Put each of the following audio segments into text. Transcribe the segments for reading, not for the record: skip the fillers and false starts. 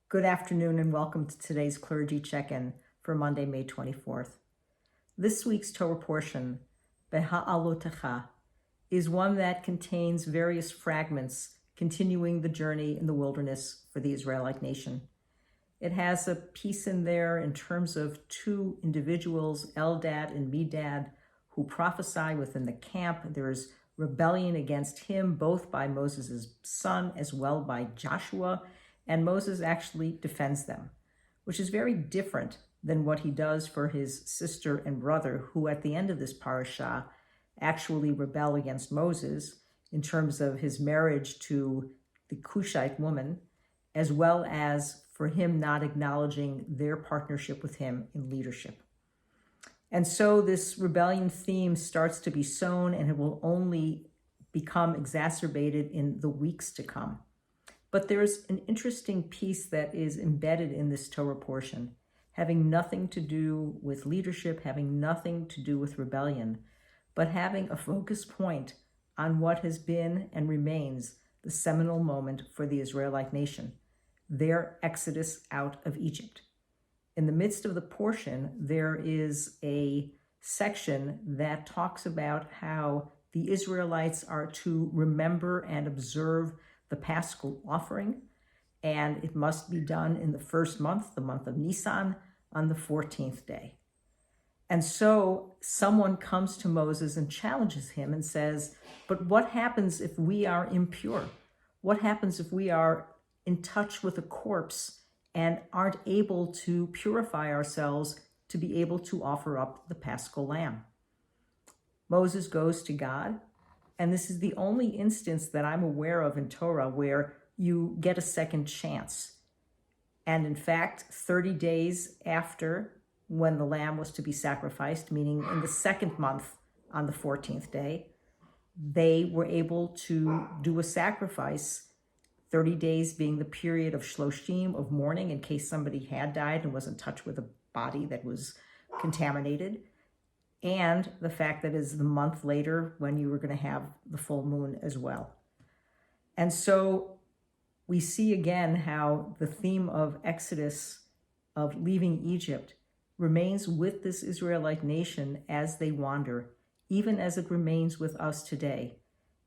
Good afternoon and welcome to today's Clergy Check-in for Monday, May 24th. This week's Torah portion, Beha'alotcha, is one that contains various fragments continuing the journey in the wilderness for the Israelite nation. It has a piece in there in terms of two individuals, Eldad and Medad, who prophesy within the camp. There's rebellion against him, both by Moses' son as well by Joshua, and Moses actually defends them, which is very different than what he does for his sister and brother, who at the end of this parasha actually rebel against Moses in terms of his marriage to the Cushite woman, as well as for him not acknowledging their partnership with him in leadership. And so this rebellion theme starts to be sown, and it will only become exacerbated in the weeks to come. But there's an interesting piece that is embedded in this Torah portion, having nothing to do with leadership, having nothing to do with rebellion, but having a focus point on what has been and remains the seminal moment for the Israelite nation, their exodus out of Egypt. In the midst of the portion, there is a section that talks about how the Israelites are to remember and observe the Paschal offering, and it must be done in the first month, the month of Nisan, on the 14th day. And so someone comes to Moses and challenges him and says, but what happens if we are impure? What happens if we are in touch with a corpse and aren't able to purify ourselves to be able to offer up the Paschal lamb? Moses goes to God, and this is the only instance that I'm aware of in Torah where you get a second chance. And in fact, 30 days after when the lamb was to be sacrificed, meaning in the second month on the 14th day, they were able to do a sacrifice, 30 days being the period of shloshim, of mourning, in case somebody had died and was in touch with a body that was contaminated, and the fact that is the month later when you were going to have the full moon as well. And so we see again how the theme of Exodus, of leaving Egypt, remains with this Israelite nation as they wander, even as it remains with us today.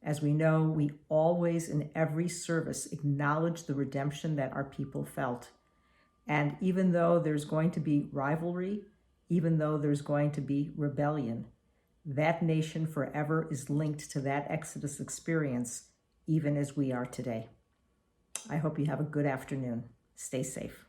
As we know, we always in every service acknowledge the redemption that our people felt. And even though there's going to be rivalry, even though there's going to be rebellion, that nation forever is linked to that Exodus experience, even as we are today. I hope you have a good afternoon. Stay safe.